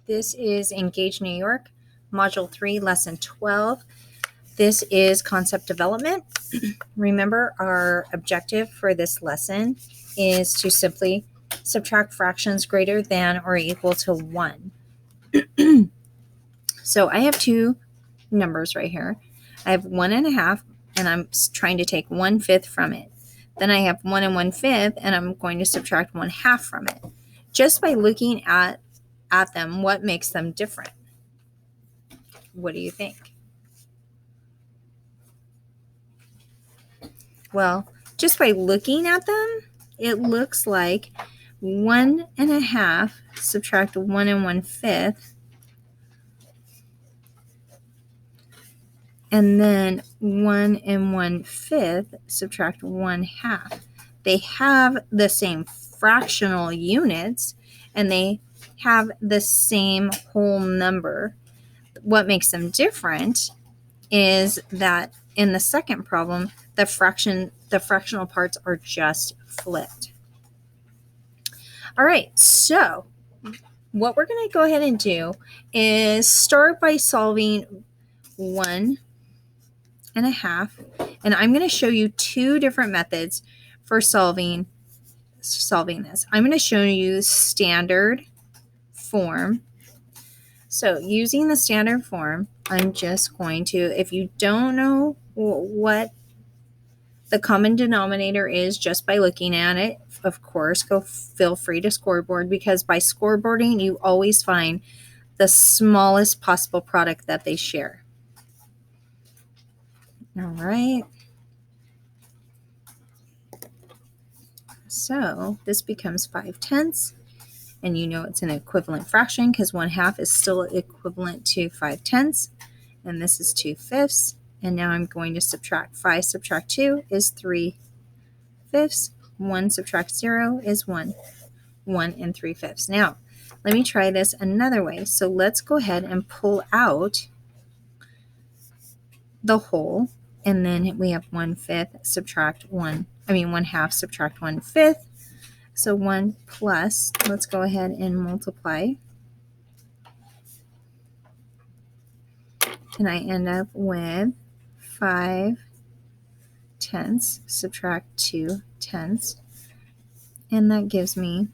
This is Engage New York, Module 3, Lesson 12. This is concept development. Remember, our objective for this lesson is to simply subtract fractions greater than or equal to 1. So I have two numbers right here. I have 1.5, and I'm trying to take 1/5 from it. Then I have 1 1/5, and I'm going to subtract 1/2 from it. Just by looking at them, what makes them different? What do you think? Well, just by looking at them, it looks like 1.5 subtract 1 1/5, and then 1 1/5 subtract 1/2. They have the same fractional units, and they have the same whole number. What makes them different is that in the second problem, the fractional parts are just flipped. All right, so what we're going to go ahead and do is start by solving 1.5, and I'm going to show you two different methods for solving this. I'm going to show you standard form. So using the standard form, I'm just going to, if you don't know what the common denominator is just by looking at it, of course, feel free to scoreboard, because by scoreboarding, you always find the smallest possible product that they share. All right. So this becomes 5/10, and you know it's an equivalent fraction because 1/2 is still equivalent to 5/10, and this is 2/5. And now I'm going to subtract 5 subtract 2 is 3/5. 1 subtract 0 is 1. 1 3/5. Now, let me try this another way. So let's go ahead and pull out the whole, and then we have 1/5 subtract 1. 1/2 subtract 1/5. So 1 plus, let's go ahead and multiply. And I end up with 5/10 subtract 2/10. And that gives me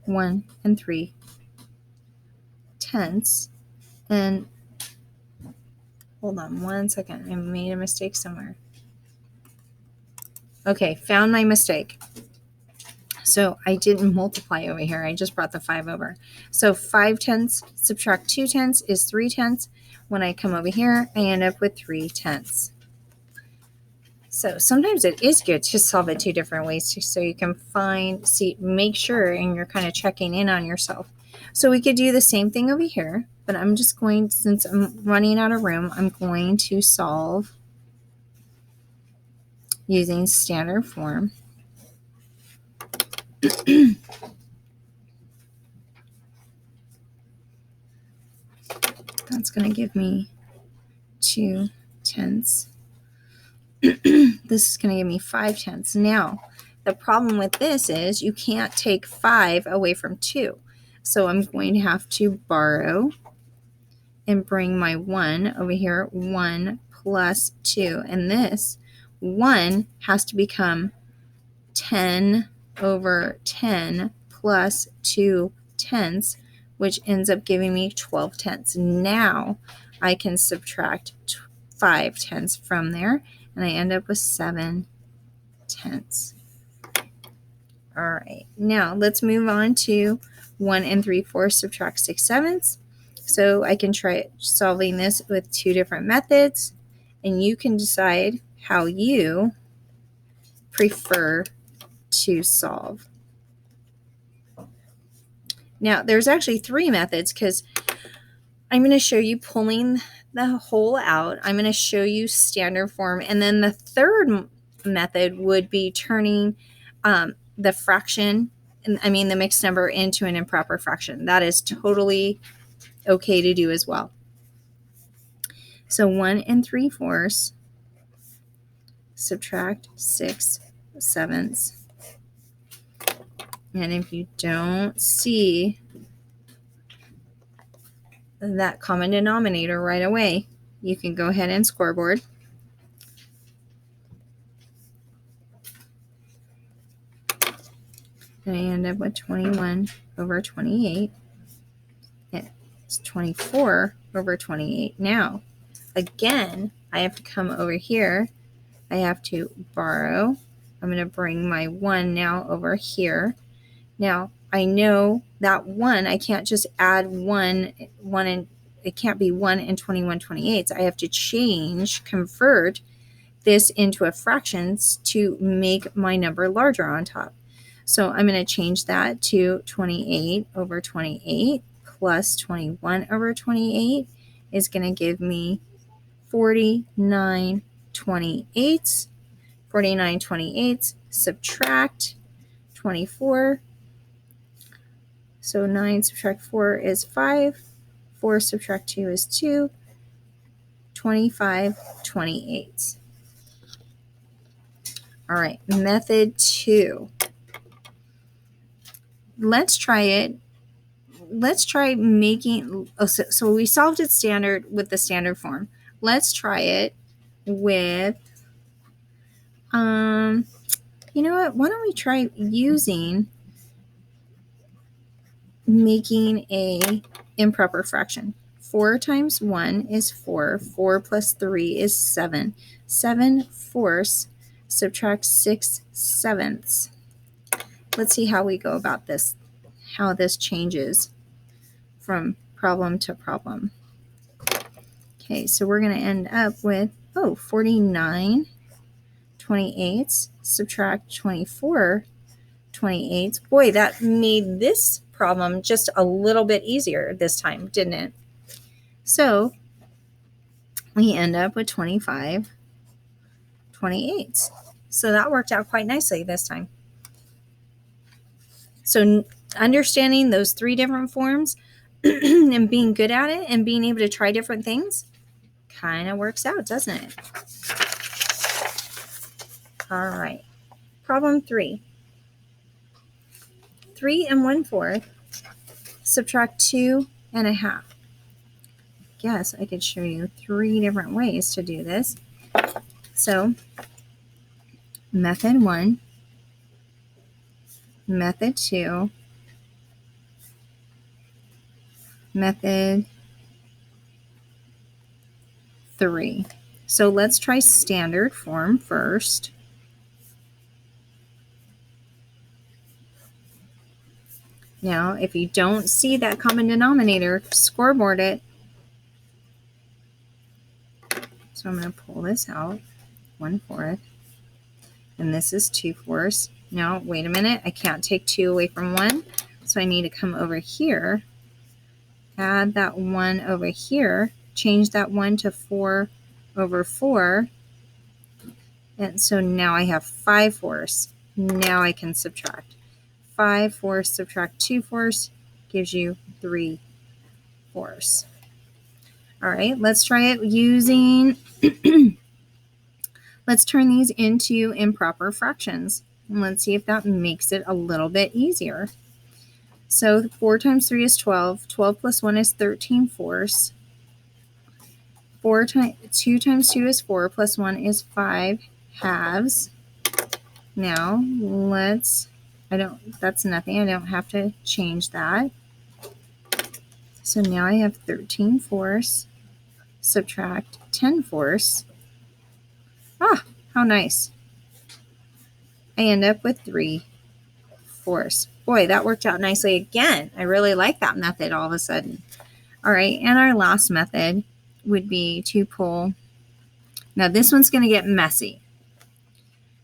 1 3/10. And hold on one second. I made a mistake somewhere. Okay, found my mistake. So I didn't multiply over here. I just brought the 5 over. So 5/10 subtract 2/10 is 3/10. When I come over here, I end up with 3/10. So sometimes it is good to solve it two different ways so you can make sure, and you're kind of checking in on yourself. So we could do the same thing over here, but I'm just going, since I'm running out of room, I'm going to solve using standard form. That's going to give me 2/10. This is going to give me 5/10. Now, the problem with this is you can't take 5 away from 2. So I'm going to have to borrow and bring my 1 over here, 1 plus 2. And this 1 has to become 10/10 plus 2/10, which ends up giving me 12/10. Now I can subtract 5/10 from there, and I end up with 7/10. All right, now let's move on to 1 3/4 subtract 6/7. So I can try solving this with two different methods, and you can decide how you prefer to solve. Now, there's actually 3 methods, because I'm going to show you pulling the whole out. I'm going to show you standard form, and then the third method would be turning the fraction, the mixed number, into an improper fraction. That is totally okay to do as well. So 1 3/4 subtract 6/7. And if you don't see that common denominator right away. You can go ahead and scoreboard. And I end up with 21 over 28. It's 24 over 28. Now, again, I have to come over here. I have to borrow. I'm going to bring my 1 now over here. Now, I know that 1, I can't just add 1 and it can't be 1 and 21 28. I have to convert this into a fractions to make my number larger on top. So I'm going to change that to 28 over 28 plus 21 over 28 is going to give me 49 28. 49 28, subtract 24. So 9 subtract 4 is 5. 4 subtract 2 is 2. 25 28. All right, method 2. Let's try it. Let's try making, so we solved it standard with the standard form. Let's try it with, you know what? Why don't we try making a improper fraction. 4 times 1 is 4. 4 plus 3 is 7. 7 fourths subtract 6 sevenths. Let's see how we go about this, how this changes from problem to problem. Okay, so we're going to end up with, 49 28 subtract 24 28. Boy, that made this problem just a little bit easier this time, didn't it? So we end up with 25 28. So that worked out quite nicely this time. So understanding those 3 different forms and being good at it and being able to try different things kind of works out, doesn't it? All right. Problem 3. 3 1/4 subtract 2 1/2. Guess I could show you 3 different ways to do this. So method 1, method 2, method 3. So let's try standard form first. Now, if you don't see that common denominator, scoreboard it. So I'm going to pull this out, 1/4, and this is 2/4. Now, wait a minute, I can't take 2 away from 1, so I need to come over here, add that 1 over here, change that 1 to 4 over 4, and so now I have 5/4. Now I can subtract. 5/4 subtract 2/4 gives you 3/4. All right, let's try it using, let's turn these into improper fractions. And let's see if that makes it a little bit easier. So 4 times 3 is 12. 12 plus 1 is 13/4. 2 times 2 is 4 plus 1 is 5/2. Now that's nothing. I don't have to change that. So now I have 13/4 subtract 10/4. Ah, how nice. I end up with 3/4. Boy, that worked out nicely again. I really like that method all of a sudden. All right, and our last method would be to pull. Now this one's going to get messy.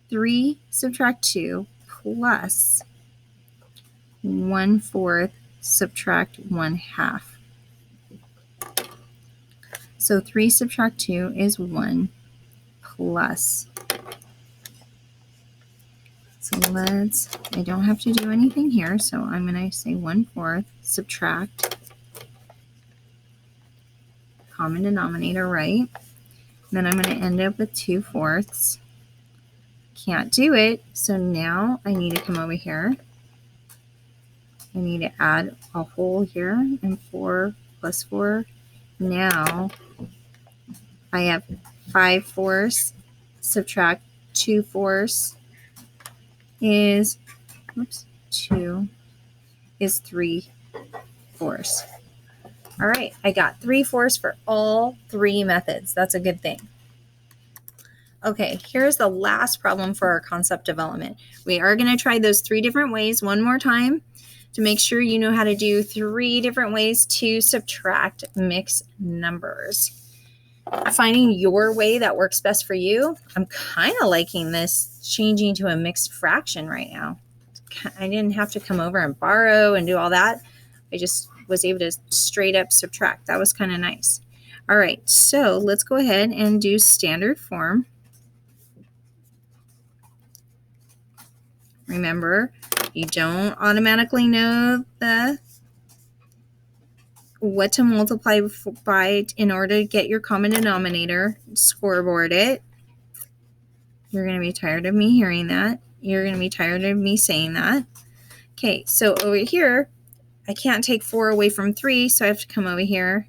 3 subtract 2 plus 1/4 subtract 1/2. So 3 subtract 2 is 1 plus. So I don't have to do anything here. So I'm going to say 1/4 subtract common denominator, right? Then I'm going to end up with 2/4. Can't do it. So now I need to come over here. I need to add a whole here, and 4 plus 4. Now I have 5/4 subtract 2/4 is, 2 is 3/4. All right, I got 3/4 for all 3 methods. That's a good thing. Okay, here's the last problem for our concept development. We are going to try those 3 different ways one more time to make sure you know how to do 3 different ways to subtract mixed numbers. Finding your way that works best for you. I'm kind of liking this changing to a mixed fraction right now. I didn't have to come over and borrow and do all that. I just was able to straight up subtract. That was kind of nice. All right, so let's go ahead and do standard form. Remember, you don't automatically know what to multiply by in order to get your common denominator. Scoreboard it. You're going to be tired of me hearing that. You're going to be tired of me saying that. Okay, so over here, I can't take 4 away from 3, so I have to come over here,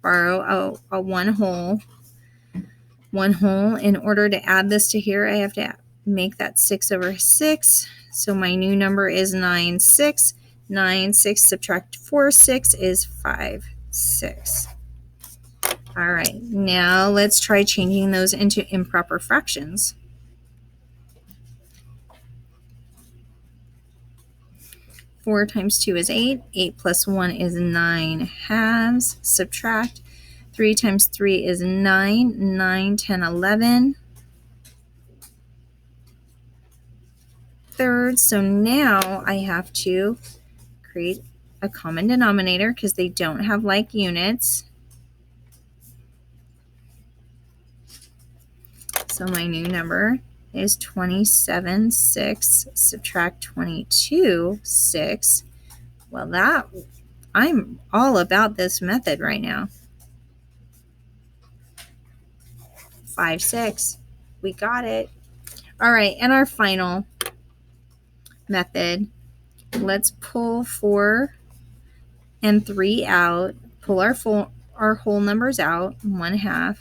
borrow a 1 whole. 1 whole. In order to add this to here, I have to make that 6/6. So my new number is 9/6. 9/6 subtract 4/6 is 5/6. All right, now let's try changing those into improper fractions. 4 times 2 is 8. 8 plus 1 is 9/2. Subtract. 3 times 3 is 9. 9, 10, 11. Thirds. So now I have to create a common denominator because they don't have like units. So my new number is 27/6. Subtract 22/6. Well, I'm all about this method right now. 5/6. We got it. All right, and our final method. Let's pull 4 and 3 out. Pull our whole numbers out. 1/2.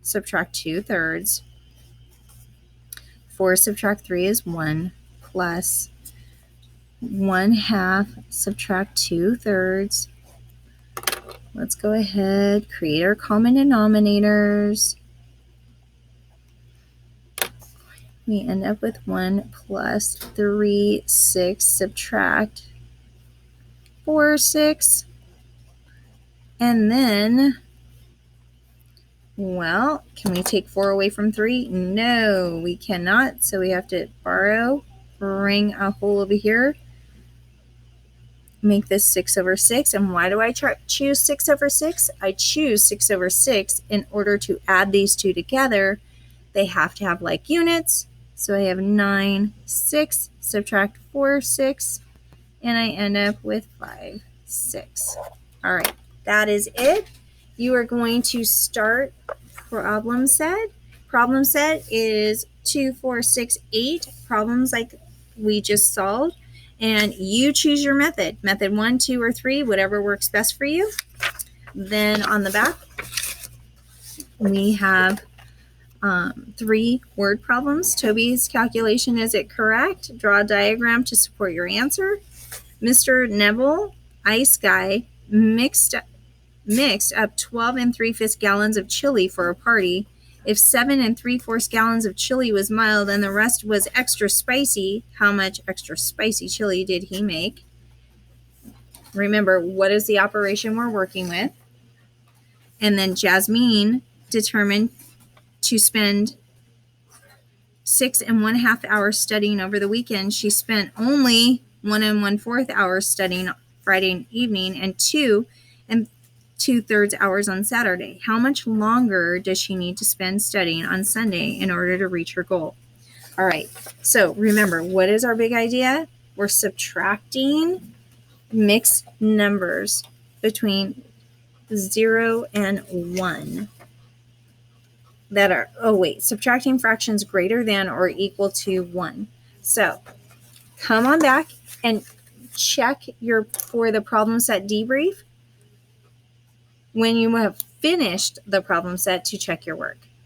Subtract 2/3. 4 subtract 3 is 1 plus 1/2 subtract 2/3. Let's go ahead, create our common denominators. We end up with 1 plus 3/6 subtract 4/6. And then, well, can we take 4 away from 3? No, we cannot. So we have to borrow, bring a whole over here, make this 6/6. And why do I choose 6/6? I choose 6/6 in order to add these two together. They have to have like units. So I have 9/6 subtract 4/6, and I end up with 5/6. All right, that is it. You are going to start problem set. Problem set is 2, 4, 6, 8 problems like we just solved. And you choose your method. Method 1, 2, or 3, whatever works best for you. Then on the back, we have 3 word problems. Toby's calculation, is it correct? Draw a diagram to support your answer. Mr. Neville, Ice Guy, mixed up 12 3/5 gallons of chili for a party. If 7 3/4 gallons of chili was mild and the rest was extra spicy, how much extra spicy chili did he make? Remember, what is the operation we're working with? And then Jasmine determined to spend 6 1/2 hours studying over the weekend. She spent only 1 1/4 hours studying Friday evening and 2 2/3 hours on Saturday. How much longer does she need to spend studying on Sunday in order to reach her goal? All right, so remember, what is our big idea? We're subtracting mixed numbers between 0 and 1 that are, subtracting fractions greater than or equal to 1. So come on back and check for the problem set debrief. when you have finished the problem set to check your work.